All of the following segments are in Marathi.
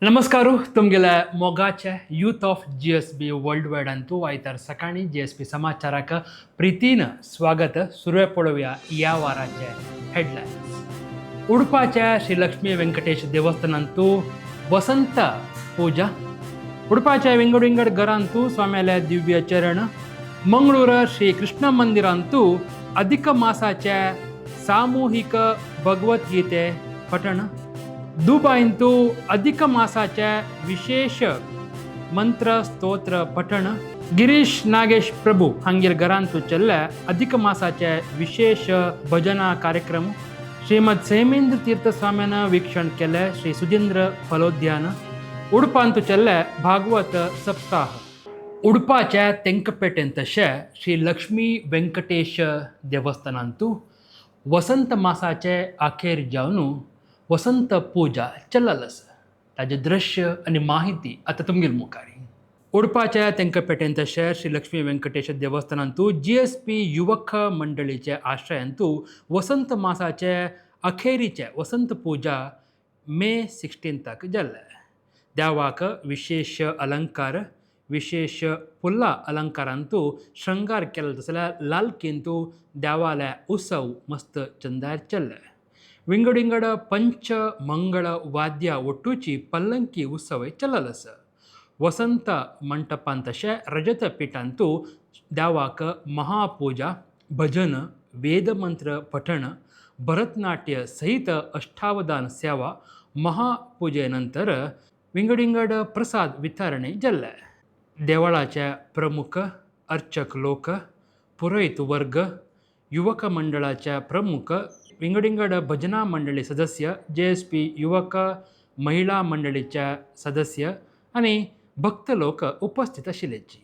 नमस्कार तुमगेल्या मोगाचे youth of GSB world wide अंतू आयतार सकाळी GSB समाचाराक प्रीतीन स्वागत. सुरू पळोवया या वाराचे हेडलाईन्स. उडपाच्या श्री लक्ष्मी व्यंकटेश देवस्थानांतू वसंत पूजा. उडपाच्या विंगड घरांतू स्वाम्याल्या दिव्य चरण. मंगळूर श्री कृष्ण मंदिरांतू अधिक मासाचे सामूहिक भगवद्गीते पठण. दुबाईंतू अधिक मासाच्या विशेष मंत्र स्तोत्र पठण. गिरीश नागेश प्रभू हांगेर घरांतू चल्ल्या अधिक मासाचे विशेष भजना कार्यक्रम. श्रीमद सेमेंद्र तीर्थ स्वाम्यानं वीक्षण केले श्री सुधींद्र फलोद्यान. उडपांतू चल्ल्या भागवत सप्ताह. उडपाच्या तेंकपेटेन तशे श्री लक्ष्मी व्यंकटेश देवस्थानांतू वसंत मासाचे अखेर जावन वसंत पूजा चल्लस. ताजे दृश्य आणि माहिती आता तुमगेर मुखारी. उडपाच्या तेंकपेटेन तशे श्री लक्ष्मी व्यंकटेश देवस्थानांतू GSP युवक मंडळीचे आश्रयांतू वसंत मासाचे अखेरीचे वसंत पूजा मे 16 जाल्ले. देवाक विशेष अलंकार विशेष फुल्ला अलंकारांतू श्रृंगार केला तसल्या लालकींतू देवाले उत्सव मस्त चंदार चल्ले. विंगड पंच मंगळ वाद्य ಒಟ್ಟುಚಿ पल्लंकी उत्सव चललस. वसंत मंटपान तशे रजत पिठांतू देवाक महापूजा भजन वेदमंत्र पठण भरतनाट्य सहित अष्टावधान सेवा. महापूजेनंतर विंगड प्रसाद वितरणे जाल्ले. देवळाचे प्रमुख अर्चक लोक पुरोहित वर्ग युवक मंडळाच्या प्रमुख विंगड भजना मंडळी सदस्य GSP युवक महिला मंडळीच्या सदस्य आणि भक्त लोक उपस्थित आशिल्लेची.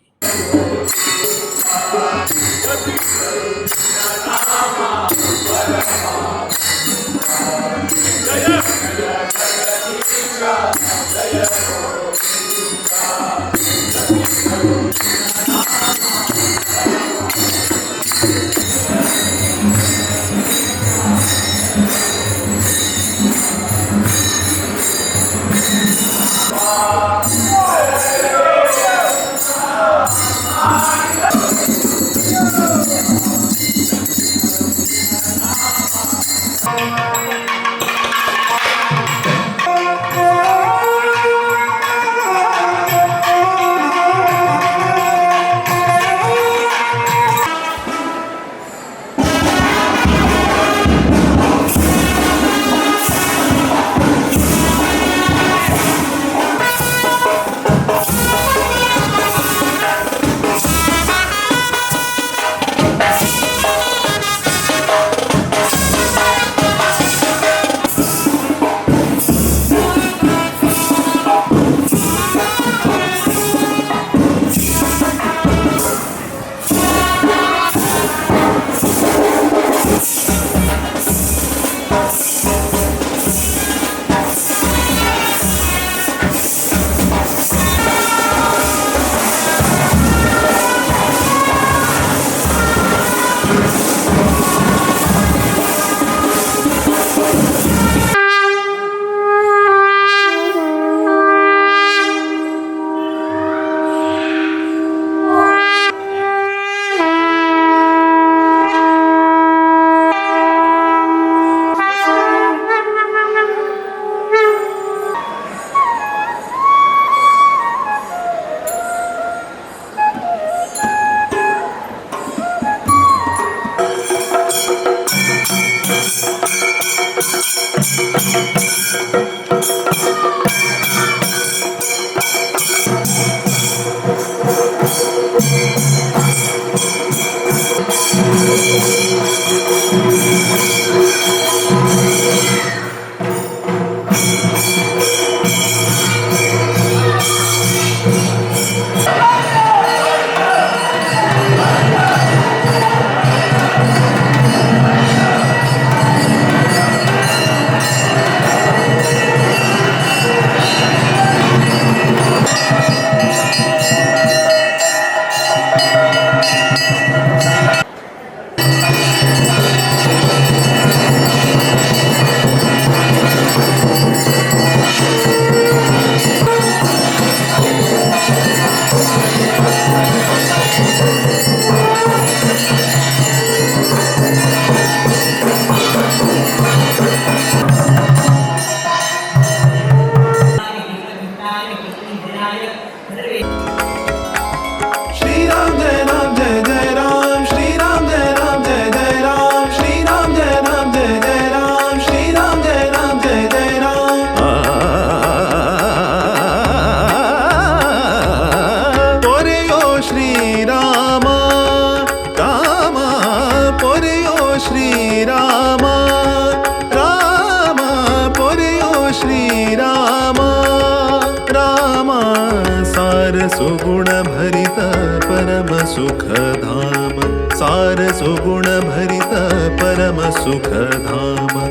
सुगुण भरित परम सुखधाम, सार सुगुण भरित परम सुखधाम।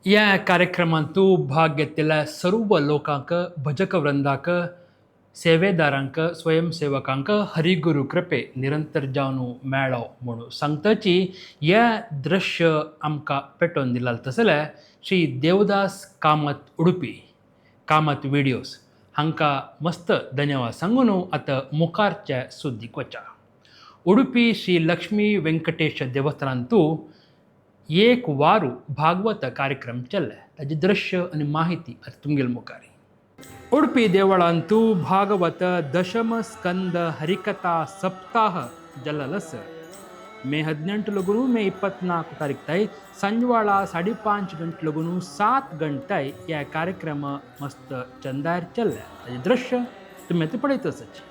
या कार्यक्रमांतू भाग घेतलेल्या सर्व लोकांक, भजक वृंदाक, सेवेदारांक, स्वयंसेवकांक हरिगुरू कृपे निरंतर जावन मेळो म्हणून सांगतची या दृश्य आमकां पेटोवन दिलां तसले श्री देवदास कामत उडुपी कामत व्हिडिओज हांकां मस्त धन्यवाद सांगून आतां मुखारच्या सुद्दीक वचा। उडुपी श्री लक्ष्मी वेंकटेश देवस्थानांतू एक वारू भागवत कार्यक्रम चल्ले ताजे दृश्य आनी माहिती आतां तुमगेल मुखारी। उडपी देवळांतू भागवत दशम स्कंद हरिकथा सप्ताह जल्लस मे 18 लगून मे 24 तारीख ताई संजवाಳ 5:30 गंटे लगून 7 गंटे या कार्यक्रम मस्त चंदार चल्ले ताजे दृश्य तुम्ही ते पळयतच।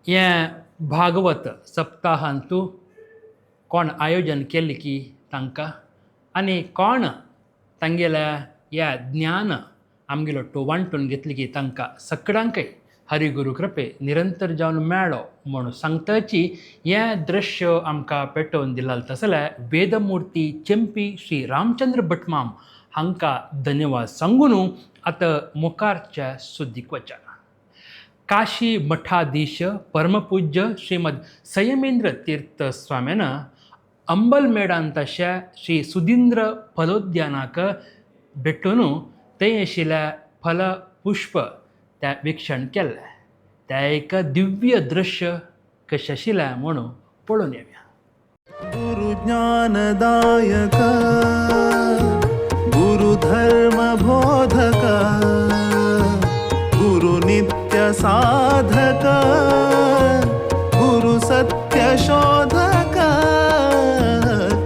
या भागवत सप्ताहांतू कोण आयोजन केले की तांकां आनी कोण तांगेल्या या ज्ञान आमगेलो तो वांटून घेतली की तांकां सगळ्यांकय हरिगुरू कृपे निरंतर जावन मेळो म्हणून सांगताची हें दृश्य आमकां पेटोवन दिलां तसल्यार वेदमुर्ती चेंपी श्री रामचंद्र भटमाम हांकां धन्यवाद सांगून आतां मुखारच्या सुद्दीक वचा। काशी मठाधीश परमपूज्य श्रीमद संयमेंद्र तीर्थ स्वाम्यान अंबलमेडान तशा श्री सुधींद्र फलोद्यानाक भेटून थंय आशिल्ल्या फल पुष्प त्या विक्षण केल्लें. त्या एक दिव्य दृश्य कशें आशिल्लें म्हणून पळोवन येवया. गुरुज्ञानदायक गुरुधर्मबोधक गुरुनित्यसाधक गुरुसत्यशोधक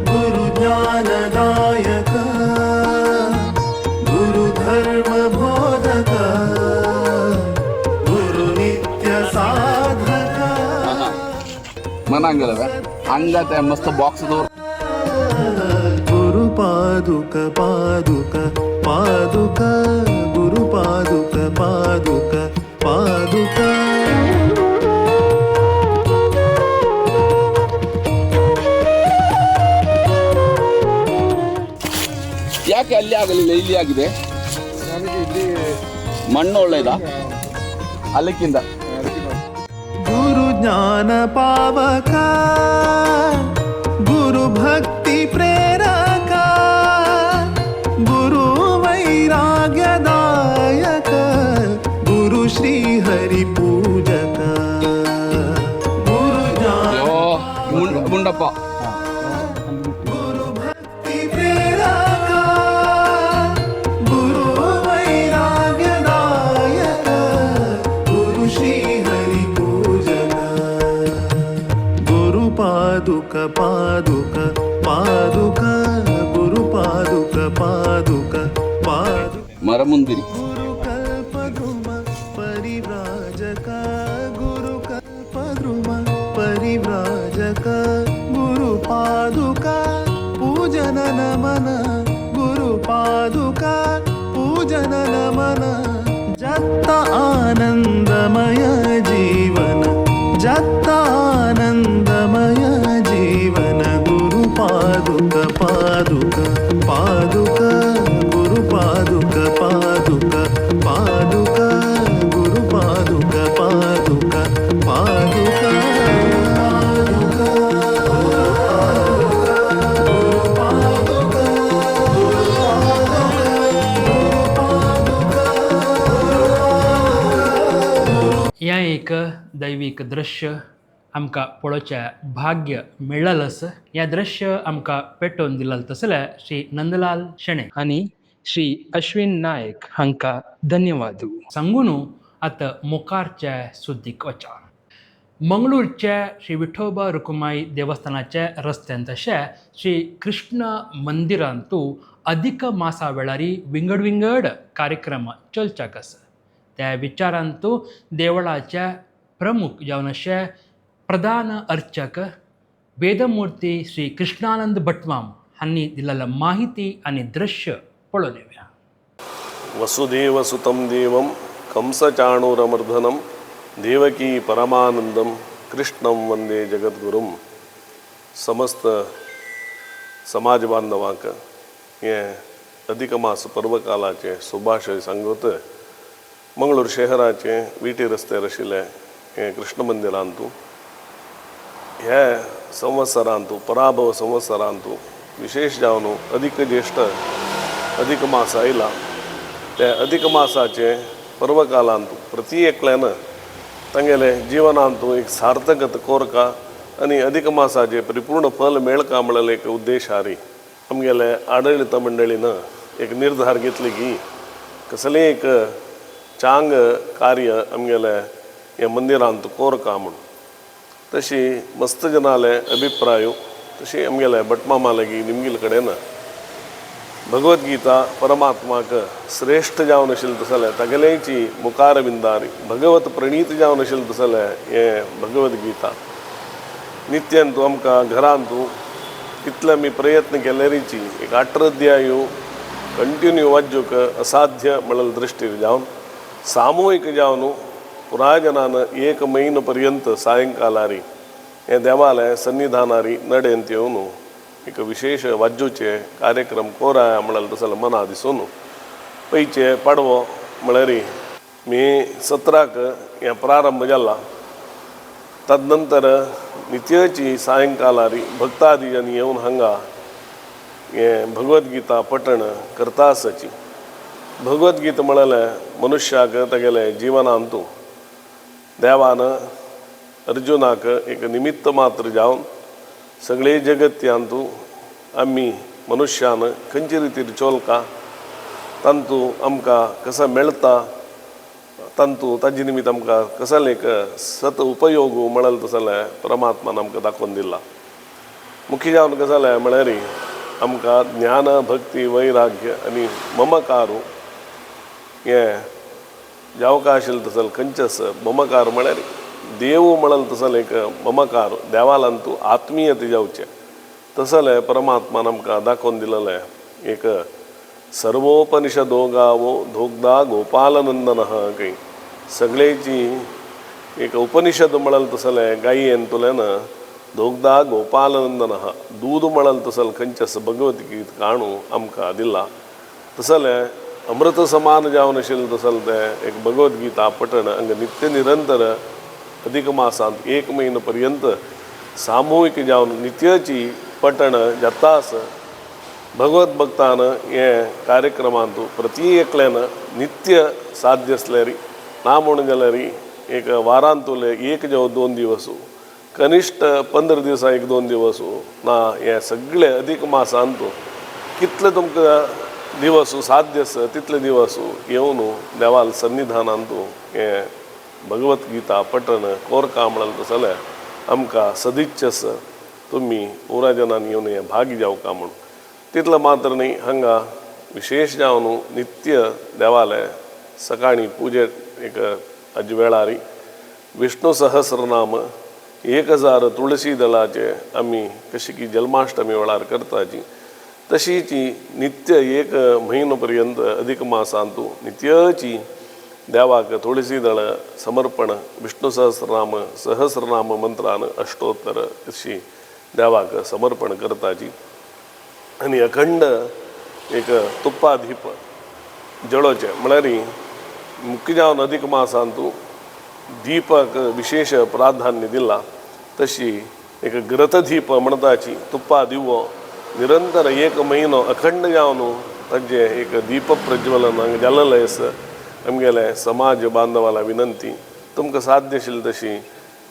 गुरुज्ञानदायक गुरुधर्मबोधक गुरुनित्यसाधक मनांगलवे अंगात आहे मस्त बॉक्स दोर गुरु पादुक पादुक पादुक गुरु पादुक पादुक पादुक ಯಾಕೆ ಅಲ್ಲಿ ಆಗಲಿಲ್ಲ ಇಲ್ಲಿ ಆಗಿದೆ ಮಣ್ಣು ಒಳ್ಳೆಯದಾ ಅಲ್ಲಿಕ್ಕಿಂತ गुरु ज्ञान पावक गुरु भक्ति प्रेरक गुरु वैराग्यदायक गुरु श्री हरि पूजक गुरु ज्ञान ಅಯ್ಯೋ ಮುಂಡಪ್ಪ गुरु भक्ति प्रेरक गुरु वैराग्यदायक गुरु श्री हरि पूजक गुरु पादुक पादुक पादुक गुरु पादुक पादुक पादुक ಮರಮುಂದಿರಿ गुरु कल्पद्रुम परिव्राजक गुरु कल्पद्रुम परिव्राजक गुरु पादुक पूजन नमन गुरु पादुक पूजन नमन जत्त आनंदमय जीवन जत्त आनंदमय जीवन गुरु पादुक पादुक पादुक गुरु पादुक पादुक पादुक गुरु पादुक पादुक पादुक या एक दैवीक दृश्य आमकां पळोवचें भाग्य मेळ्ळलें आसा. या दृश्य आमकां पेटोवन दिलेलें तसलें श्री नंदलाल शेणे आनी श्री अश्विन नायक हांकां धन्यवाद सांगून आतां मुखारचे सुद्दीक वचा. मंगळूरचे श्री विठोबा रुक्माई देवस्थानाचे रस्त्यान तशें श्री कृष्ण मंदिरांतू अधिक मासा वेळारी विंगड विंगड कार्यक्रम चलच्याक आसा. त्या विचारांतू देवळाचे प्रमुख जावन अशे प्रधान अर्चक वेदमूर्ती श्री कृष्णानंद भटमाम हांणी दिलेली माहिती आनी दृश्य पळोवन येवया. वसुदेवसुतं देवं कंसचाणूरमर्दनं देवकी परमानंदं कृष्णं वंदे जगद्गुरुं. समस्त समाज बांधवांक हे अधिक मास पर्वकालाचे शुभाशय सांगत मंगळूर शहराचे विटी रस्त्यार आशिल्ले हे कृष्ण मंदिरांतू हे संवत्सरांतू पराभव संवत्सरांतू विशेष जावन अधिक ज्येष्ठ अधिक मास आयला. त्या अधिक मासाचे पर्वकालांतू प्रति एकल्यान तांगेले जिवनांतू एक सार्थकत कोरका आनी अधिक मासाचे परिपूर्ण फल मेळका म्हणलें एक उद्देशारी आमगेले आडळित मंडळीन एक निर्धार घेतली की कसलें एक चांग कार्य आमगेले ह्या मंदिरांत कोरका म्हूण. तशी मस्त जनाले अभिप्राय तशी आमगेले भटमामा लागीं निमगेल कडेन भगवद्गीता परमात्माक श्रेष्ठ जावन आशिल्लें तसलें तागेलेची मुखारविंदारी भगवत प्रणीत जावन आशिल्लें तसलें हें भगवद्गीता नित्यान तूं आमकां घरांत तूं कितले आमी प्रयत्न केल्यारीची एक 18 अध्याय कंटिन्यू वाजूक असाध्य म्हणलें दृश्टीर जावन सामुहीक जावन पुराय जनान 1 म्हयनो पर्यंत सायंकालारी हे देवालय सन्निधानारी नडेंत येवन एक विशेष वाजूचे कार्यक्रम कोराय म्हणलें तसलें मना दिसून पयचे पाडवो म्हळ्यार मे 17 हें प्रारंभ जाला. तदनंतर नित्यची सायंकालारी भक्तादिजन येऊन हांगा हें भगवद्गीता पठण करता आसची. भगवद्गीता म्हळ्यार मनुष्याक तेगेले जिवनांतू देवान अर्जुनाक एक निमित्त मात्र जावन सगळे जगत्यांतू आमी मनुष्यान खंयचे रितीर चोलका तांतू आमकां कसा मेळटा तांतू ताजे निमित्त आमकां कसले एक सत उपयोग मेळल तसले परमात्मान आमकां दाखोवन दिला. मुख्य जावन गजाल म्हळ्यार आमकां ज्ञान भक्ती वैराग्य आनी ममकारू हें जावका आशिल्लें तसलें खंयचेच ममकार म्हळ्यार देव म्हणल तसलें एक ममकार देवालांतू आत्मीयते जावचें तसलें परमात्मान आमकां दाखोवन दिलेलें एक सर्वोपनिषदो गावो धोगदा गोपालनंदन कई सगळेची एक उपनिषद म्हणल तसलें गायेन तुलेन धोगदा गोपालनंदन दूद म्हणल तसलें खंयचेच भगवद्गीत काणू आमकां दिला. तसलें अमृत समान जावन आशिल्लें तसलें तें एक भगवद्गीता पठण हांगा नित्य निरंतर अधिक मासांत 1 म्हयनो पर्यंत सामुहीक जावन नित्यची पठण जातास भगवत भक्तान हे कार्यक्रमांत प्रति एकल्यान नित्य साध्य असल्यारी ना म्हूण जाल्यार एक वारांतुले 1 जावं 2 दिवस कनिश्ट 15 दिवसां 1-2 दिवस ना हे सगळे अधिक मासांत कितले तुमकां दिवस साध्य आसा तितले दिवस येवन देवाल सन्निधानांत हे भगवद्गीता पठण कोरका म्हणल तसलें आमकां सदिच्छस तुमी पुरा जनांनी येवन हे भागी जावका म्हूण. तितलं मात्र न्ही हांगा विशेष जावन नित्य देवालय सकाळी पुजेक एक हाजे वेळारी विष्णू सहस्रनाम 1000 तुळशी दळाचे आमी कशी की जन्माष्टमी वेळार करताची तशीची नित्य 1 म्हयनो पर्यंत अधिक मासांतू नित्यची देवाक तुळशी दळ समर्पण विष्णू सहस्रनाम मंत्रान अष्टोत्तर अशी देवाक समर्पण करताची आनी अखंड एक तुप्पादीप जळोवचें म्हळ्यार मुख्य जावन अधिक मासांतू दीपक विशेष प्राधान्य दिला. तशी एक ग्रतदीप म्हणटाची तुप्पा दिवो निरंतर 1 म्हयनो अखंड जावन ताजे एक दीप प्रज्वलन हांगा जाल्लें आसा. आमगेले समाज बांधवाला विनंती तुमकां साध्य आशिल्ली तशी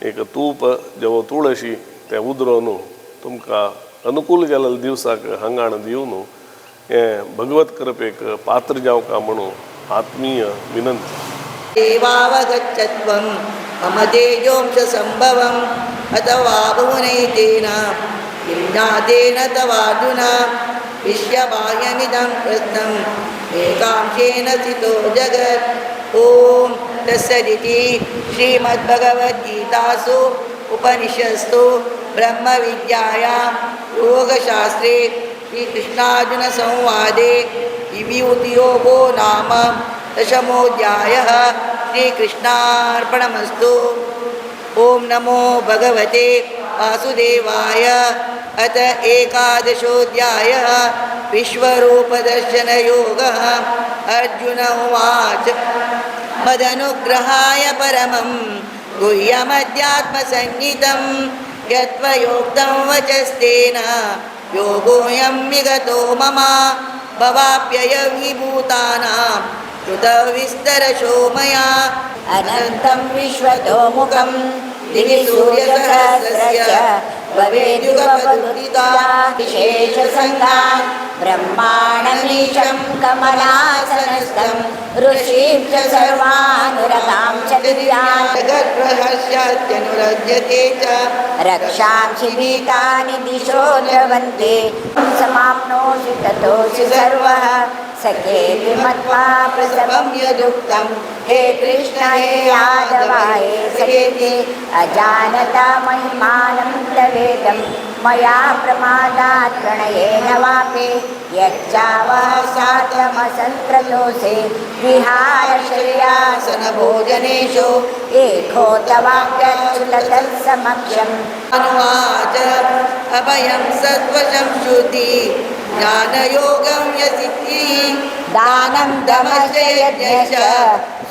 एक तूप जेवो तुळशी तें उदरोवन तुमकां अनुकूल गेलेल्या दिवसाक हांगाण दिवन हें भगवत कृपेक पात्र जावका म्हणून आत्मीय विनंती. देवावगच्छत्वं मम तेजोंश संभवम् अथवा भुवनैतेन किं तवार्जुन विश्वबाह्यमिदं कृतं एकांशेन स्थितो जगत्. ॐ तत्सदिति श्रीमद्भगवद्गीतासु उपनिषत्सु ब्रह्मविद्यायां योगशास्त्रे श्रीकृष्णार्जुनसंवादे विभूतियोगो नाम 10मोऽध्यायः. श्रीकृष्णार्पणमस्तु. ॐ नमो भगवते वासुदेवाय. अथ 11दशोऽध्यायः विश्वरूपदर्शनयोगः. अर्जुन उवाच मदनुग्रहाय परमं गुह्यमध्यात्मसंज्ञितं यत्त्वयोक्तं वचस्तेन योगोऽयं विगतो मम भवाप्ययविभूतानां श्रुतविस्तरशो मया. अनन्तं विश्वतोमुखं दिवि सूर्यसहस्रस्य भवेद्युगपदुदिता विशेषसङ्गां ब्रह्माणमीशं कमलासनस्थं ऋषीं च सर्वानुरगां च दिव्यान् जगद्रहस्यात्यनुरज्यते च रक्षांसि भीतानि दिशो द्रवन्ते समाप्नोषि ततोऽसि सर्वः सखेति मत्वा प्रसवं यदुक्तं हे कृष्ण हे यादव हे सखेति अजानता महिमानं तवेदं मया प्रमादात् प्रणयेन वापि यच्चावः सात्वमसन्त्रतोऽसि विहारशय्यासनभोजनेषु एको तवाप्यच्युततत्समक्षम्. अनुवाच अभयं सत्त्वशं श्रुति ज्ञानयोगं यसिद्धि दानं दमश्च यज्ञश्च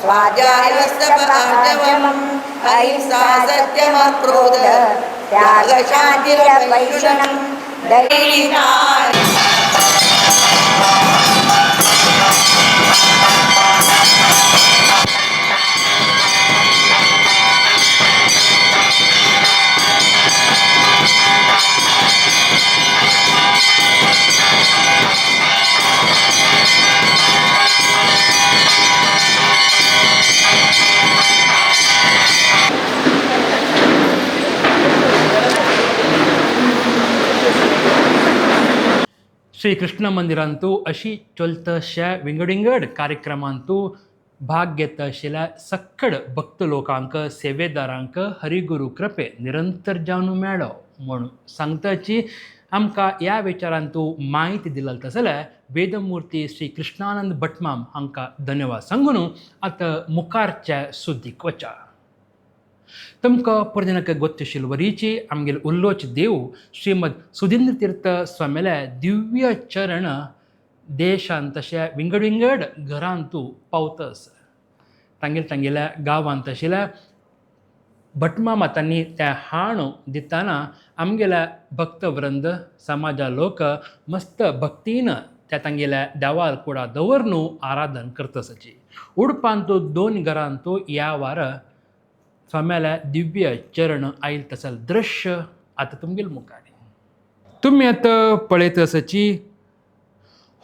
स्वाध्यायस्तपआर्जवम् अहिंसा सत्यमक्रोध त्यागशान्तिरपैशुनम् दैनिका श्री कृष्ण मंदिरांतू अशी चलतशा विंगडिंगड कार्यक्रमांतू भाग घेत आशिल्ल्या सक्कड भक्त लोकांक सेवेदारांक हरिगुरू कृपे निरंतर जावन मेळ्ळो म्हूण सांगताची आमकां ह्या विचारांतू माहिती दिली जाल्यार वेदमूर्ती श्री कृष्णानंद भटमाम हांकां धन्यवाद सांगून आतां मुखारच्या सुद्दीक वचा. तुमकां परजनक गोत्तशील वरीची आमगेल उल्लोच देव श्रीमद सुधींद्र तीर्थ स्वामेल्या दिव्य चरण देशांत तशा विंगड घरांतू पावतस. तांगेल्या गांवांत आशिल्ल्या भटमा मातांनी त्या हाण दिताना आमगेल्या भक्तवृंद समाजा लोक मस्त भक्तीन त्या तांगेल्या देवाल कुडा दवरून आराधन करतसाची. उडपांतू 2 घरांतू ह्या वार स्वाम्याला दिव्य चरण आयल तसल दृश्य आता तुमगेल मुखार. तुम्ही आता पळयत आसाची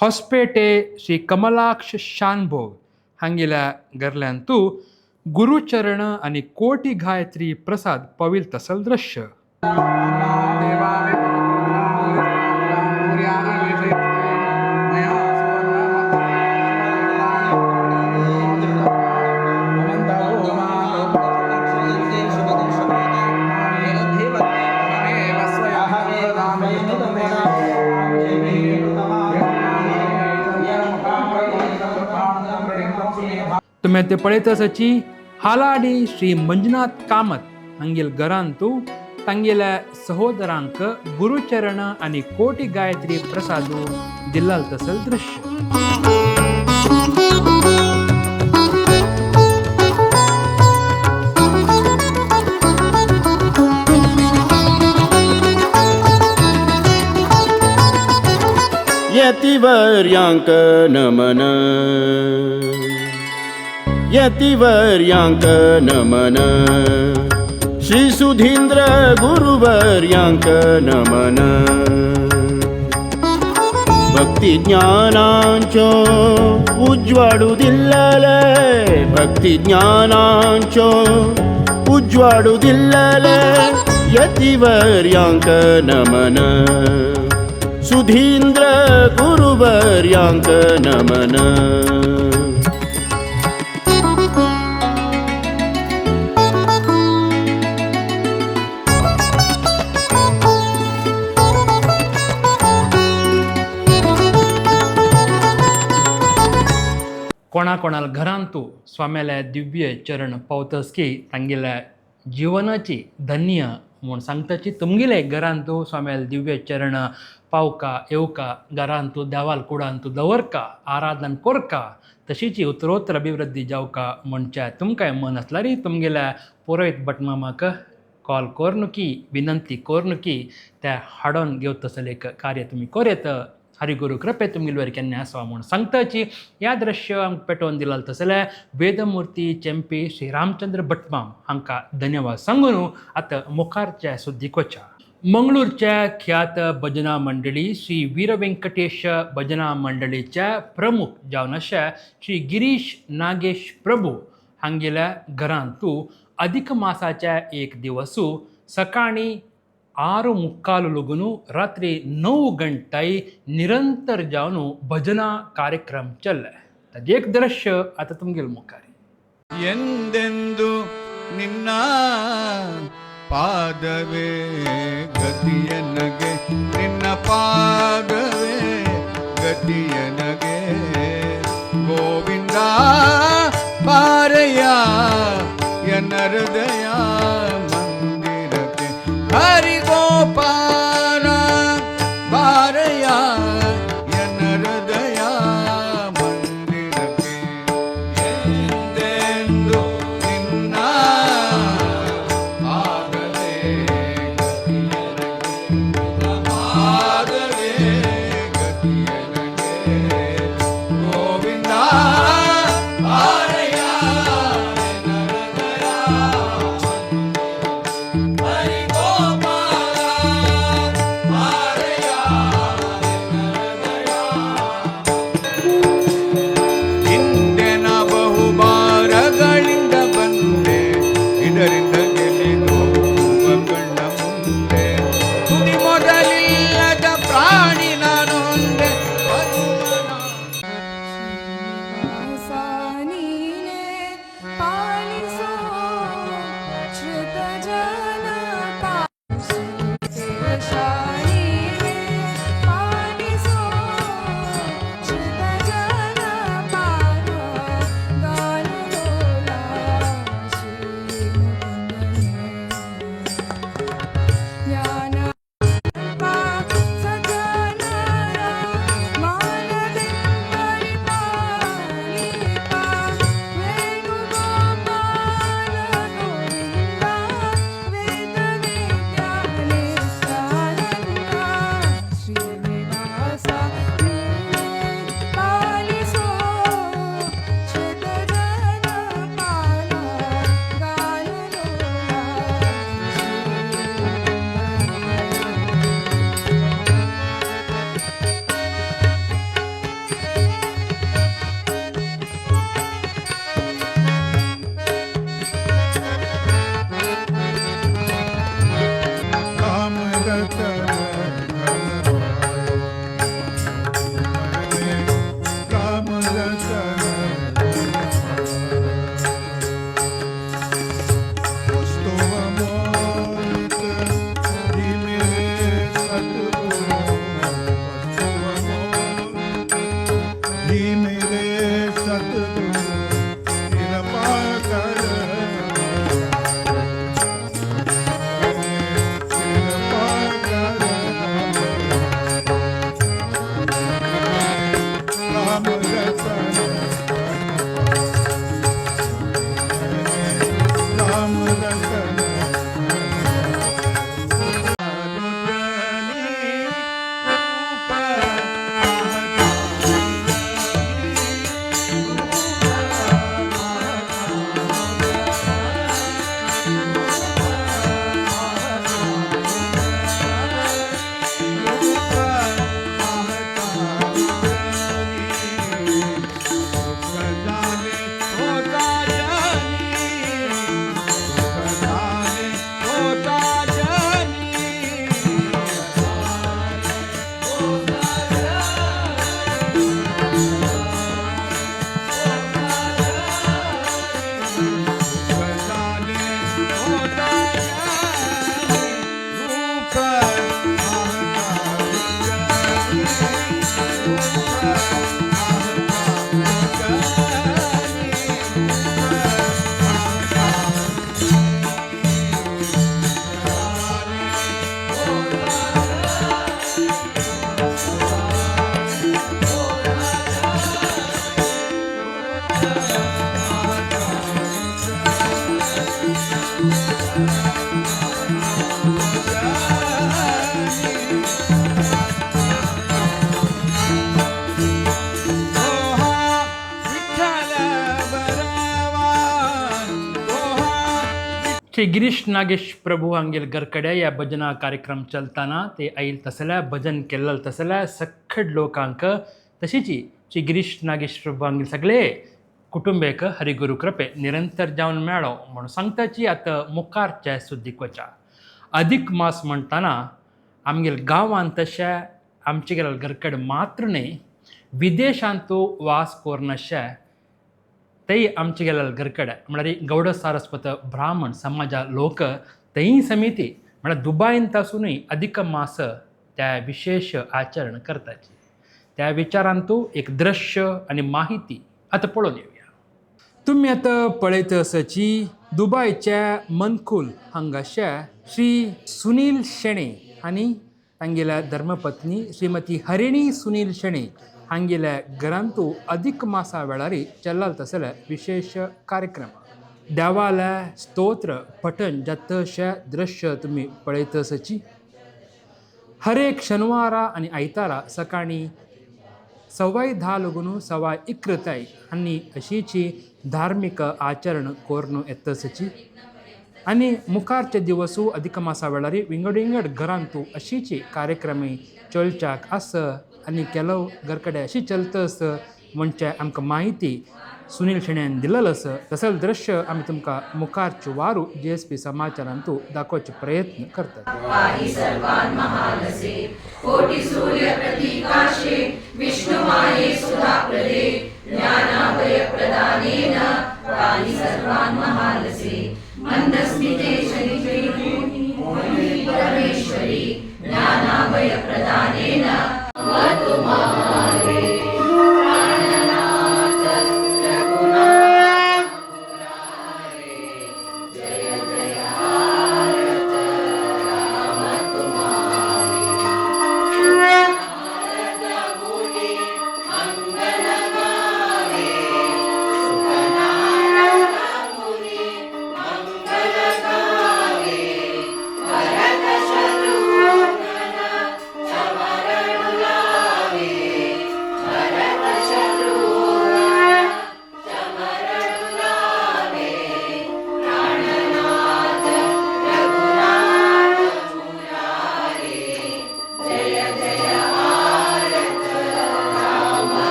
हॉस्पेटे श्री कमलाक्ष शानभोग हांगेल्या घरल्यांतू गुरुचरण आनी कोटी गायत्री प्रसाद पविल तसल दृश्य. तुम्ही ते पळयत आसाची हालाडी श्री मंजुनाथ कामत हांगेल घरांतू तांगेल्या सहोदरांक गुरुचरण आनी कोटी गायत्री प्रसादू दिल्लाल तसल दृश्य. यतिवर्यांक नमन यतिवर्यांक नमन श्री सुधींद्र गुरुवर्यांक नमन. भक्ती ज्ञानांचो उज्वाडू दिल्लले भक्ती ज्ञानांचो उज्वाडू दिल्लले यतिवर्यांक नमन सुधींद्र गुरुवर्यांक नमन. कोणाकोणाल घरांतू स्वाम्याल्या दिव्य चरण पावतस की तांगेल्या जीवनाची धन्य म्हूण सांगताची तुमगेले घरांतू स्वाम्याल दिव्य चरण पावका येवका घरांतू देवाल कुडांतू दवरका आराधन कोरका तशीची उत्तरोत्तर अभिवृद्धी जावका म्हणच्या तुमकां मन आसल्यार तुमगेल्या पुरोहित भटमामाक कॉल कोरनुकी विनंती कोरनुकी त्या हाडोन घेवतसले एक कार्य तुमी कोरेत. हरिगुरू कृपे तुमगेल केन्ना आसवा म्हूण सांगताची ह्या दृश्य आमकां पेटोवन दिलां तसल्या वेदमूर्ती चेंपी श्री रामचंद्र भटमाम हांकां धन्यवाद सांगून आतां मुखारच्या सुद्दीक वचा. मंगळूरच्या ख्यात भजना मंडळी श्री वीर व्यंकटेश भजना मंडळीच्या प्रमुख जावन आशा श्री गिरीश नागेश प्रभू हांगेल्या घरांतू अधिक मासाच्या एक दिवसू सकाळी 6:45 लगून रात्री 9 गंटाई निरंतर जावन भजना कार्यक्रम चल्ले. ताजे एक दृश्य आता तुमगेल मुखार. ಎಂದೆಂದು ನಿನ್ನ ಪಾದವೇ ಗತಿಯನಗೆ ನಿನ್ನ ಪಾದವೇ ಗತಿಯನಗೆ ಗೋವಿಂದ ಪಾರಯ್ಯ ಎನ್ನ ಹೃದಯ ಮಂದಿರಕ್ಕೆ ಹರಿಗೋಪಾಲ ಪಾರಯ್ಯ ಎನ್ನ ಹೃದಯ ಮಂದಿರಕ್ಕೆ ಎಂದೆಂದು श्री गिरीश नागेश प्रभू हांगेल गरकड्या या भजना कार्यक्रम चलताना ते आईल तसल्या भजन केल्लं तसल्या सखड लोकांक तशीची श्री गिरीश नागेश प्रभू हांगेल सगळे कुटुंबेक हरिगुरू कृपे निरंतर जावन मेळो म्हणून सांगताची आता मुखारचे सुद्दीक वचा. अधिक मास म्हणटाना आमगेल गांवांत तशे आमचे गेल गरकड मात्र न्ही विदेशांतू वास कोरनशे तेही आमचे गेलेले गरकड म्हळ्यार गौड सारस्वत ब्राह्मण समाजा लोक तेही समिती म्हळ्यार दुबायंत आसूनय अधिक मास त्या विशेष आचरण करताची. त्या विचारांतू एक दृश्य आणि माहिती आता पळोवन येवया. तुम्ही आता पळयत आसची दुबायच्या मनकुल हांगाच्या श्री सुनील शेणे आनी तांगेल्या धर्मपत्नी श्रीमती हरिणी सुनील शेणे हांगेल्या घरांतू अधिक मासा वेळारी चल्लाल तसले विशेष कार्यक्रम देवाले स्तोत्र पठण जातशे दृश्य तुम्ही पळयत आसची. हर एक शनिवारा आनी आयतारा सकाळी 10:15 लगून 11:15 आनी अशीची धार्मीक आचरण कोरून येत आसची. आनी मुखारचे दिवसू अधिक मासा वेळारी विंगड घरांतू अशीची कार्यक्रमी चलच्याक आस आनी केलो गरकडे अशी चलतस म्हणचे आमकां माहिती सुनील शेण्यान दिलेलो आसा. तसलें दृश्य आमी तुमकां मुखारचे वारू GSP समाचारांतू दाखोवचे प्रयत्न करतात.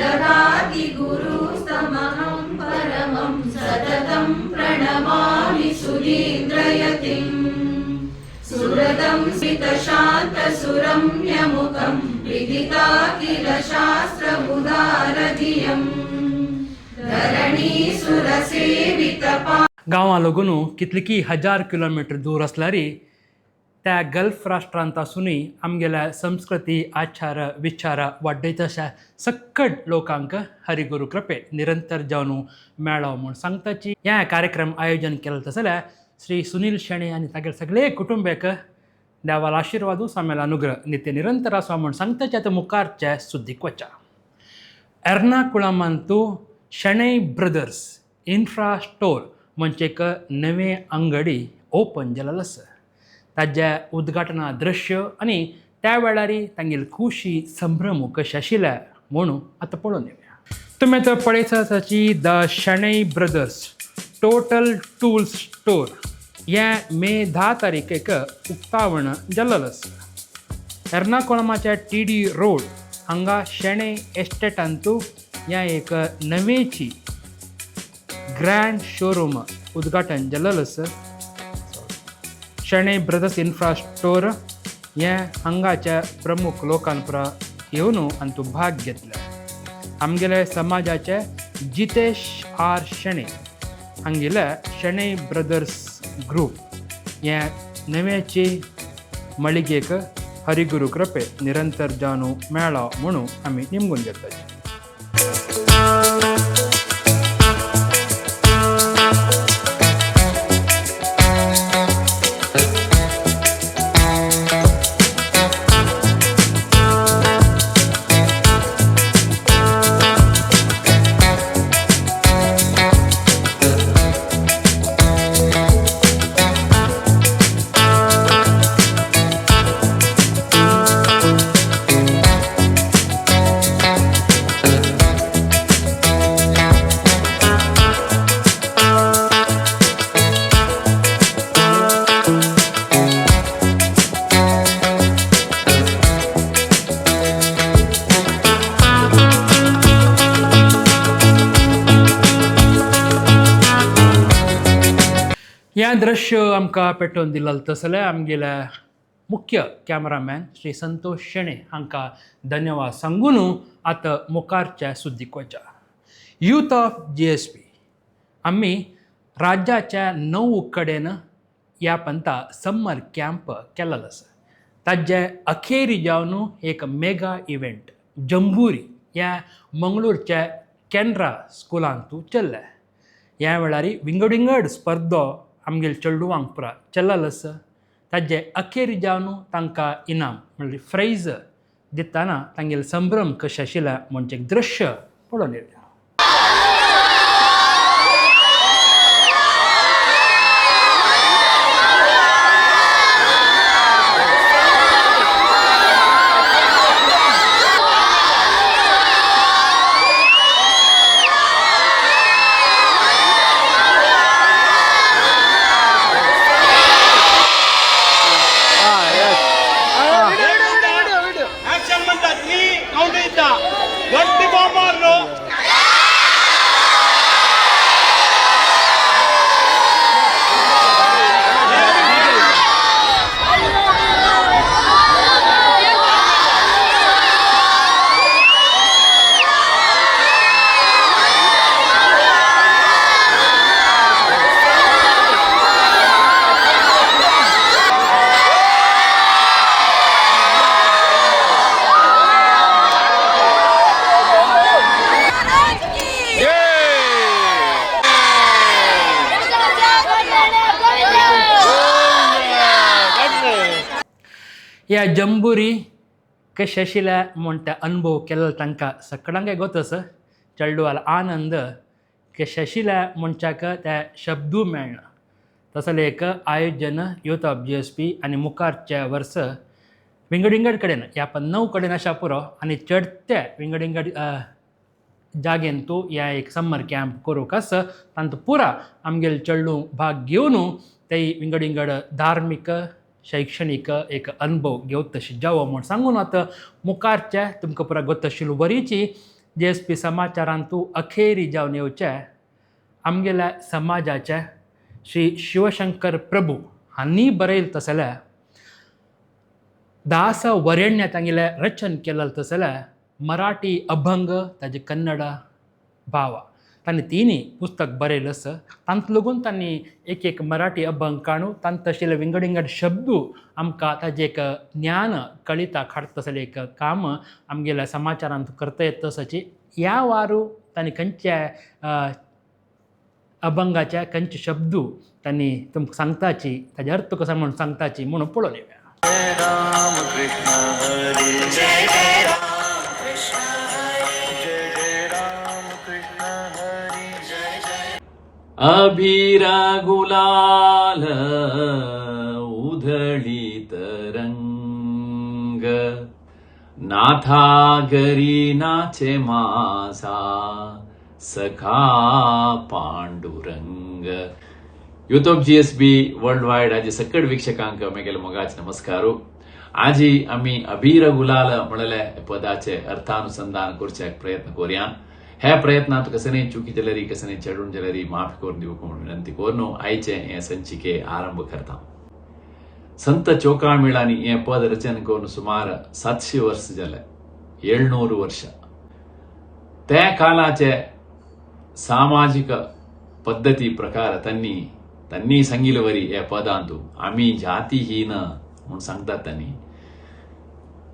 जगादिगुरुस्तमहं परमं सततं प्रणमामि सुधीन्द्रयतिम् सुरदं स्मितशान्तसुरम्यमुखं विदिताखिलशास्त्रबुधारधियम् धरणीसुरसेवितपा गांवां लागून कितलीकी हजार किलोमीटर दूर असल्यारी त्या गल्फ राष्ट्रांत आसूनय आमगेल्या संस्कृती आचार विचार वाडयत अशा सक्कट लोकांक हरिगुरू कृपे निरंतर जावन मेळो म्हूण सांगताची ह्या कार्यक्रम आयोजन केलं जाल्यार श्री सुनील शेणे आनी तागे सगळे कुटुंबीक देवाल आशिर्वादू सामेल अनुग्रह नित्य निरंतर आसा म्हूण सांगताचे आतां मुखारचे सुद्दीक वचा. एर्नाकुळमांतू शेणै ब्रदर्स इन्फ्रा स्टोर म्हणजे एक नवे अंगडी ओपन जालेलो आसा. ताज्या उद्घाटना दृश्य आनी त्या वेळारी तांगेली खुशी संभ्रम कशी आशिल्ल्या म्हणून आतां पळोवन येवया. तुमी आतां पळयता ताची the Shenoy brothers total tools store हें मे 10 तारीखेक उक्तावण जाल्लेलो आसा. एर्नाकुळमाच्या TD रोड हांगा शेणै एस्टेटांतू ह्या एक नवेची ग्रँड शोरूम उद्घाटन जाल्लेलो आसा. शेणै ब्रदर्स इन्फ्रा स्टोर हें हांगाच्या प्रमुख लोकांपुरा येवन आनी तूं भाग घेतला. आमगेले समाजाचे जितेश आर शेणे हांगेल्या शेणै ब्रदर्स ग्रूप हे नव्याची मळिगेक हरिगुरू कृपे निरंतर जावन मेळो म्हणून आमी निमगून घेतात. ह्या दृश्य आमकां पेटोवन दिलेलें तसले आमगेल्या मुख्य कॅमेरामॅन श्री संतोष शेणे हांकां धन्यवाद सांगून आतां मुखारच्या सुद्दीक वचा. यूथ ऑफ GSP आमी राज्याच्या 9 कडेन ह्या पंथा समर कॅम्प केलेलो आसा. ताजे अखेरी जावन एक मेगा इव्हेंट जंबुरी ह्या मंगळूरच्या कॅनरा स्कुलांतू चल्ल्या. ह्या वेळारी विंगड स्पर्धो आमगेल चेडवांक पुरा चल्लेलो आसा. ताजे अखेरी जावन तांकां इनाम म्हणजे फ्रायज दितना तांगेले संभ्रम कशें आशिल्ल्या म्हणजे एक दृश्य पळोवन येवया. ह्या जंबुरी कशें आशिल्ल्या म्हूण ते अनुभव केलो तांकां सगळ्यांक गोत आसा. चेडवाल आनंद कशें आशिल्ल्या मनशाक ते शब्दू मेळना. तसलें एक आयोजन यूथ ऑफ GSP आनी मुखारच्या वर्स विंगड कडेन ह्या 9 कडेन आसा पुरो आनी चडते विंगड जागेन तूं ह्या एक समर कॅम्प करूंक आसा. तांतू पुरा आमगेले चेडूं भाग घेवन ते विंगड धार्मीक शैक्षणिक एक अनुभव घेवं तशी जावं म्हूण सांगून आतां मुखारच्या तुमकां पुरा गोत आशिल्लो बरीची JSP समाचारांत तूं अखेरी जावन येवचे आमगेल्या समाजाचे श्री शिवशंकर प्रभू हांणी बरयलें तसलें दास वरेण्य तांगेलें रचन केलें तसलें मराठी अभंग ताजे कन्नड भावा तांणी तिनूय पुस्तक बरयलें आसा. तांत लागून तांणी एक मराठी अभंग काणू तांत तशेले विंगड शब्दू आमकां ताजें एक ज्ञान कळिता काडटा तसलें एक काम आमगेल्या समाचारांत करता येता तसाची ह्या वारू तांणी खंयचे अभंगाचे खंयचे शब्दू तांणी तुमकां सांगताची ताजे अर्थ कसो म्हणून सांगताची म्हणून पळोवन येवया. अबीरा गुलाल उधळीत रंग नाथा गरी नाचे मासा सखा Pandurang. YouTube GSB world wide आज सकड वीक्षकांक मेगेले मोगाचे नमस्कारू. आजी आम्ही अबीर गुलाल म्हणले पदाचे अर्थानुसंधान करचे प्रयत्न करूया. हे प्रयत्नात कसने चुकी जलरी कसने चढून जलरी माफ करून दिवूक म्हणून विनंती करून आयचे हे संचिके आरंभ करता. संत चोकामिळांनी हे पद रचन करून सुमार 700 वर्ष जाले, 700 वर्ष. त्या कालाचे सामाजिक पद्धती प्रकार त्यांनी सांगितले वरी हे पदांतू आम्ही जातीहीन म्हणून सांगतात. त्यांनी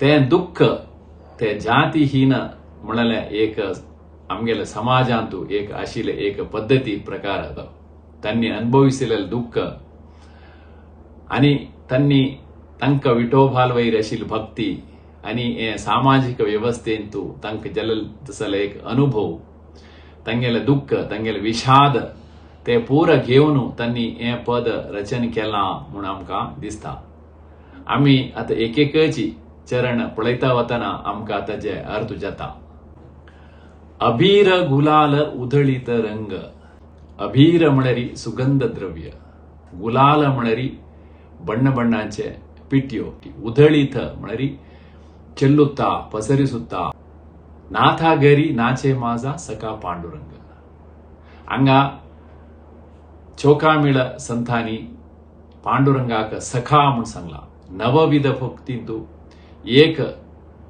ते दुःख ते जातीहीन म्हणले एक आमगेल्या समाजांतू एक आशिल्ले एक पद्धती प्रकार त्यांनी अनुभविसिल्लें दुःख आणि त्यांनी तांकां विठोबाल वयर आशिल्ली भक्ती आणि हे सामाजिक व्यवस्थेंतू तांकां जाल्लो तसले एक अनुभव तांगेले दुःख तांगेले विषाद ते पूर घेवन त्यांनी हे पद रचन केलां म्हणून आमकां दिसता. आमी आतां एक चरण पळयता वतना आमकां ताचे अर्थ जाता. अबीर गुलाल उधळीत रंग. अबीर म्हणरी सुगंध द्रव्य, गुलाल म्हणरी बण्ण बण्णाचे पिट्यो, उधळीत म्हणरी ಚೆಲ್ಲುತ್ತಾ ಪಸರಿಸುತ್ತಾ ನಾಥಾಗರಿ ನಾಚೆ ಮಾಜ ಸಖಾ ಪಾಂಡುರಂಗ. ಹಂಗ चोकामिळ संतांनी पांडुरंगाक सखा म्हणून सांगला. नवविध भक्तींतू एक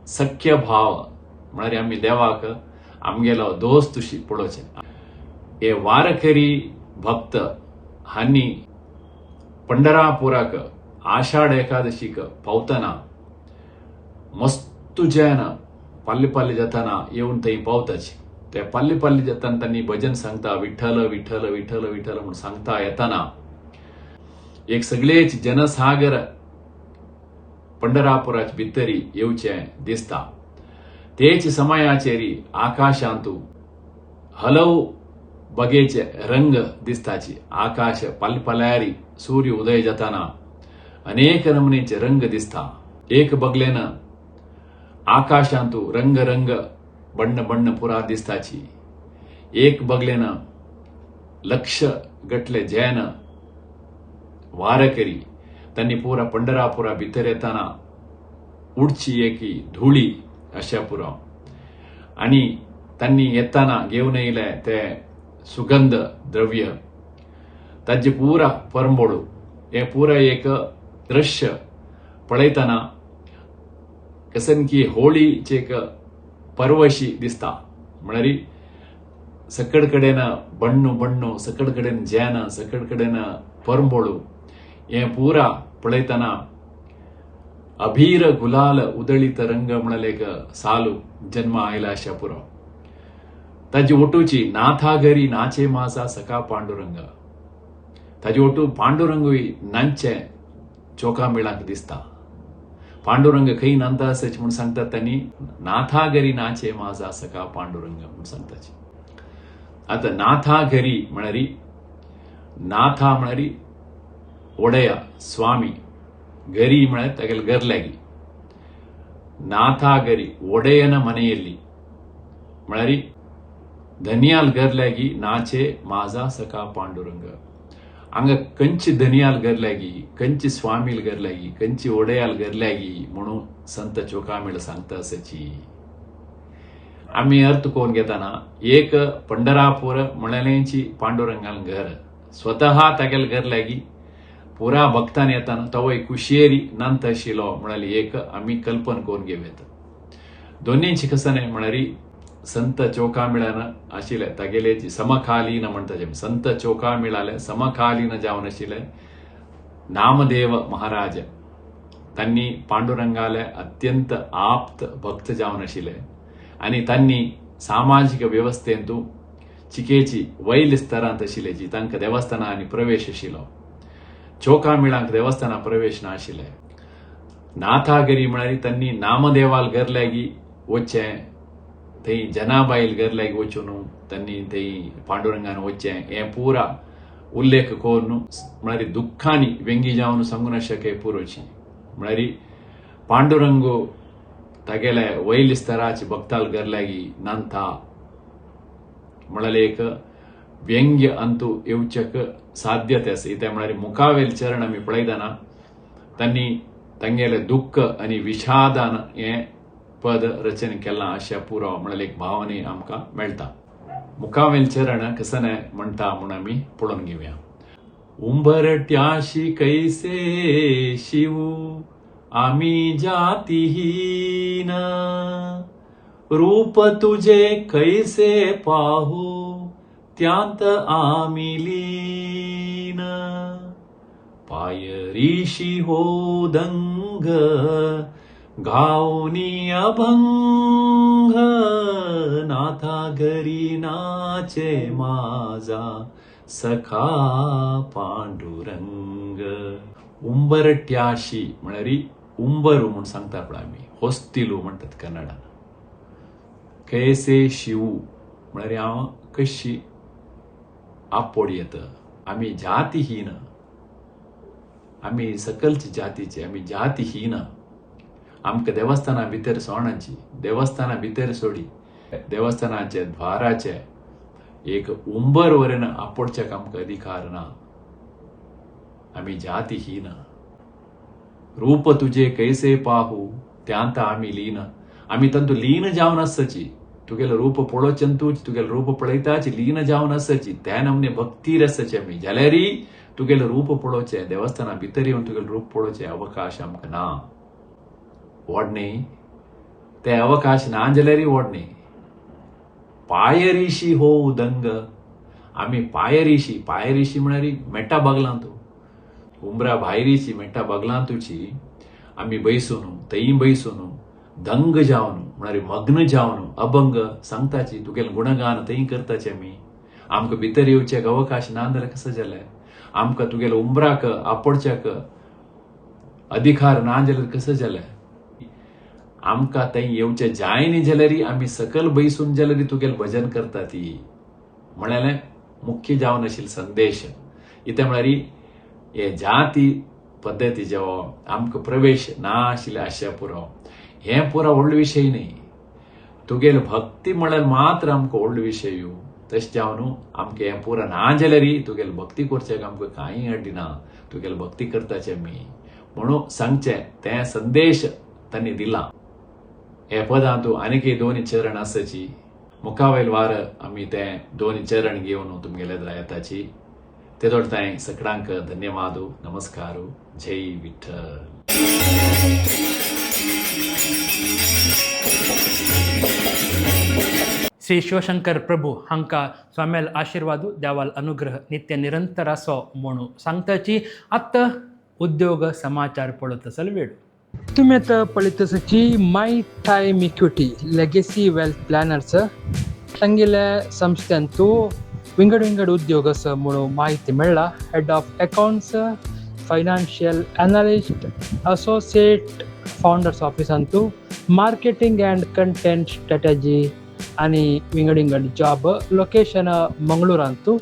सख्य भाव म्हळ्यार आम्ही देवाक आमगेलो दोस्त पळोवचे. हे वारकरी भक्त हांनी पंढरापुराक आषाढ एकादशीक पावतना मस्त जन पल्ली पल्ली जाताना येऊन थंय पावताची. ते पल्ली पल्ली जाताना त्यांनी भजन सांगता विठ्ठल विठ्ठल विठ्ठल विठ्ठल म्हणून सांगता येताना एक सगळेच जनसागर पंढरापुराच्या भितरी येवचे दिसता. तेच समयाचेरी आकाशांतू हलव बगेचे रंग दिसताची. आकाश पल्ली पल्यारी सूर्य उदय जाताना अनेक नमनेचे रंग दिसता. एक बगलेन आकाशांतू रंग रंग बण्ण बण्ण पुरा दिसताची. एक बगलेन लक्ष गटले जैन वारकरी त्यांनी पुरा पंढरापुरा भितर येताना उडची एकी धुळी अशा पुरा आणि त्यांनी येताना घेऊन येयले ते सुगंध द्रव्य ताजे पुरा परंबोळू. हे पुरा एक दृश्य पळयताना कसन की होळीचे एक पर्वशी दिसता. म्हळ्यार सकड कडेन बण्णू बण्णू सकड कडेन जैन सकड कडेन परंबोळू हे पुरा पळयताना अबीर गुलाल उदळीत रंग म्हणले एक सालू जन्म आयला अशा पुरो. ताजी ओटूची नाथागरी नाचे मासा सखा पांडुरंग. ताजी ओटू पांडुरंगूय नांचे चोकामिळाक दिसता. पांडुरंग खंय नांता आसच म्हणून सांगतात त्यांनी नाथागरी नाचे माझा सखा पांडुरंग म्हणून सांगताची. आता नाथागरी म्हळ्यार नाथा म्हळ्यार ಒಡೆಯ स्वामी, ಗರಿ म्हळ्यार तागेले गरल्यागी. नाथागरी ಒಡೆಯನ ಮನೆಯಲ್ಲಿ म्हळ्यार धनियाल गरल्यागी नाचे माझा सखा पांडुरंग. हांगा खंयची धनियाल गरल्यागी खंयची स्वामील गरल्यागी खंयची ಒಡೆयाल गरल्यागी म्हणून संत चोकामिळ सांगता आसची. आम्ही अर्थ कोण घेताना एक पंढरापूर म्हळ्याची पांडुरंगान घर स्वतः तागेल घर लागी पुरा भक्तान येताना तवय कुशेरी नंत आशिलो म्हणाली एक आम्ही कल्पन करून घेवेत दोन्हींची कसं म्हणारी संत चोकामिळान आशिले तागेलेची समकालीन म्हणता संत चोकामिळाले समकालीन जावन आशिले नामदेव महाराज त्यांनी पांडुरंगाले अत्यंत आप्त भक्त जावन आशिले आणि त्यांनी सामाजिक व्यवस्थेंतू चिकेची वैल स्तरांत आशिलेची तांकां देवस्थानांनी प्रवेश आशिलो चोकामिळांक देवस्थाना प्रवेश नाशिले नाथागरी म्हणारी त्यांनी नामदेवाल घर लागी वच्चे थंय जनाबाईल घर लागी वचून त्यांनी थंय पांडुरंगान वच्चे हे पुरा उल्लेख करून म्हणारी दुःखानी व्यंगी जावन सांगू न शके पुरोची म्हणारी पांडुरंगो तागेले वैल स्तराचे भक्ताल घर लागी नांता म्हणाले एक व्यंग्य अंतू येवचक साध्यते आसा इथे म्हणारी मुखावेल चरण आम्ही पळयतना त्यांनी तांगेले दुःख आणि विषादान हे पद रचन केला अशा पुरो म्हणाले एक भावने आमकां मेळटा मुखावेल चरण कसं म्हणटा म्हणून आम्ही पळोवन घेवया उंबरट्याशी कैसे शिव आम्ही जातीहीन रूप तुझे कैसे पाहू त्यांत आम्ही लीन पायरीशी हो दंग गावनी अभंग नाथा घरी नाचे माझा सखा पांडुरंग उंबरट्याशी म्हणारी उंबरू म्हणून सांगता पण आम्ही होस्तिलू म्हणतात कन्नडान कैसे शिव म्हणारी हांव कशी आपोड येत आम्ही जातीहीन आम्ही सकलची जातीचे आम्ही जातीहीन आमकां देवस्थाना भितर सोणाची देवस्थाना भितर सोडी देवस्थानाचे द्वाराचे एक उंबर वरेन आपोडच्याक आमकां अधिकार ना आम्ही जातीहीन रूप तुझे कैसे पाहू त्यांत आम्ही लीन आम्ही तंतू लीन जावन आसची तुगेलें रूप पळोवचेंतूच तुगेलें रूप पळयताच लीन जावन आसची त्या नमने भक्तीर आसचे आमी जाल्यारी तुगेलें रूप पळोवचें देवस्थाना भितर येवन तुगेलें रूप पळोवचें अवकाश आमकां ना व्हडणे ते अवकाश ना जाल्यारी व्हडणे पायरीशी हो उदंग आमी पायरीशी म्हणारी मेट्टा बगलांतू उंबरा भायरीची मेट्टा बगलांतूची आमी बैसून थंय बैसून दंग जावन म्हणारी मग्न जावन अभंग सांगताची तुगेलें गुणगान थंय करताचे आमी आमकां भितर येवचेक अवकाश ना जाल्यार कसं जालें आमकां तुगेल्या उंबराक आपोडच्याक अधिकार ना जाल्यार कसं जालें आमकां थंय येवचें जाय न्ही जाल्यार आमी सकल बैसून जाल्यार तुगेलें भजन करता ती म्हळ्यार मुख्य जावन आशिल्लो संदेश इथे म्हळ्यार हे जाती पद्दती जेवो आमकां प्रवेश ना आशिल्ले अशें पुरो हे पुरो व्हडलो विशय न्ही तुगेले भक्ती म्हळ्यार मात्र आमकां व्हडलो विशय तशें जावन आमकां हें पुरो ना जाल्यार तुगेले भक्ती करच्याक आमकां कांय अड्डिना तुगेले भक्ती करताचे आमी म्हणून सांगचें तें संदेश तांणी दिला हे पदांतू आनीकय दोन चरण आसाची मुखावेल वार आमी ते दोन चरण घेवन तुमगेले येताची ते तोडताय सगळ्यांक धन्यवाद नमस्कार जय विठ्ठल श्री शिवशंकर प्रभू हांकां स्वाम्याल आशिर्वादू देवाल अनुग्रह नित्य निरंतर आसो म्हणून सांगताची आत्ता उद्योग समाचार पळत आसल वेळ तुम्ही आता पळयत आसाची my time equity legacy wealth planners तांगेल्या संस्थेंतू विंगड उद्योग आसा म्हणून माहिती मेळ्ळा head of accounts financial analyst associate founders ऑफिसांतू मार्केटिंग अँड कंटेंट स्ट्रॅटेजी आनी विंगड जॉब लोकेशन मंगळूरांतू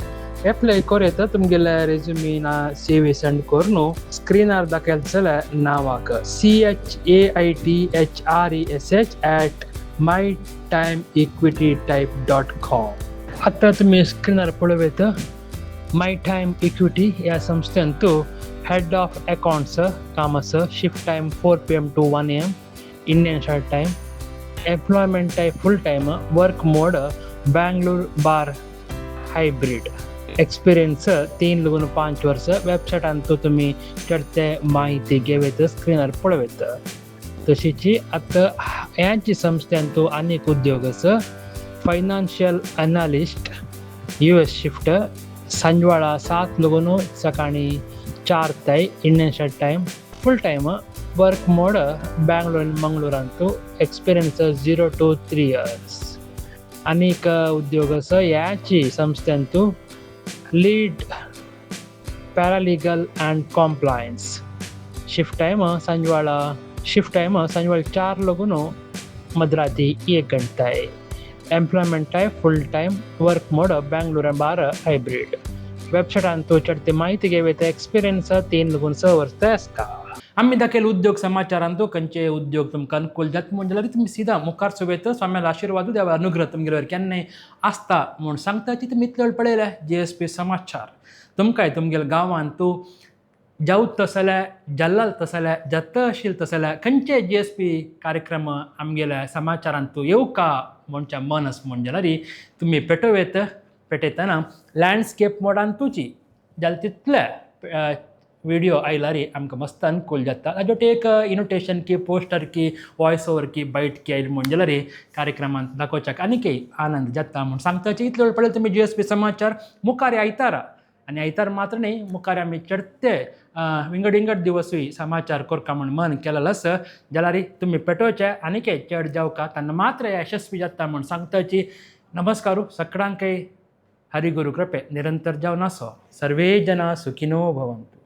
एप्लाय कोरयता तुमगेले रेज्युमीना CV सेंड करून स्क्रीनार दाखयता जाल्यार नावाक CHAITHRESH@mytimeequitytype.com आता तुम्ही स्क्रीनार पळयता माय टायम इक्विटी ह्या संस्थेंतू हेड ऑफ अकाउंट्स काम आसा shift time 4 PM to 1 AM Indian standard time employment tie full time work mode Bengaluru बार हायब्रिड एक्सपिरियन्स 3-5 वर्ष वेबसाईट आणतो तुम्ही चढते माहिती घेवेत स्क्रीनर पळवेत तशीची आता यांची संस्थांतो अनेक उद्योगस फायनान्शियल अनालिस्ट US शिफ्ट संजवाळा 7 सकाळी 4 ताई Indian standard time full time work mode Bangalore मंगळूरांतू एक्सपिरियन्स 0 to 3 years अनेक उद्योगस याची संस्थांतू lead paralegal and compliance shift time संजवाळा 4 मधराती 1 घंटा है employment type full time work mode Bengaluru बार हायब्रिड वेबसाईट आणतो चढते माहिती घेवे तर एक्सपिरियन्स 3-6 वर्ष असता आम्ही दाखल उद्योग समाचार आणतो कंचे उद्योग तुमकां अनुकूल जात म्हणजे तुम्ही सीधा मुखार सोबत स्वाम्याला आशीर्वाद देवा अनुग्रह तुमगेर केन्ना आसता म्हूण सांगता ती तुमी इतले पळयल्या JSP समाचार तुमकांय तुमगेल्या गांवांत तूं जावं तसल्या जल्लाल तसल्या जत आशिल्ले तसल्या खंयचे JSP कार्यक्रम आमगेल्या समाचारांत तूं येवका म्हणच्या मन आस म्हण जाल्यार तुमी पेटयतना लँडस्केप मोडान तुजी जाल्यार तितले व्हिडिओ आयल्यार आमकां मस्त अनुकूल जाता ताजे एक इनोटेशन की पोस्टर की वॉयस ओवर की बायट की आयली म्हण जाल्यार कार्यक्रमांत दाखोवच्याक आनीकय आनंद जाता म्हूण सांगताचे इतले वेळ पळय तुमी JSP समाचार मुखार आयतारा आनी आयतार मात्र न्ही मुखार आमी चढते विंगड दिवसूय समाचार करता म्हूण मन केलेलो आसा जाल्यार तुमी पेटोवचे आनीकय चड जावका तेन्ना मात्र यशस्वी जाता म्हूण सांगताची नमस्कारू सगळ्यांकय हरिगुरू कृपे निरंतर जावन आसो सर्वे जना सुखिनो भवन्तु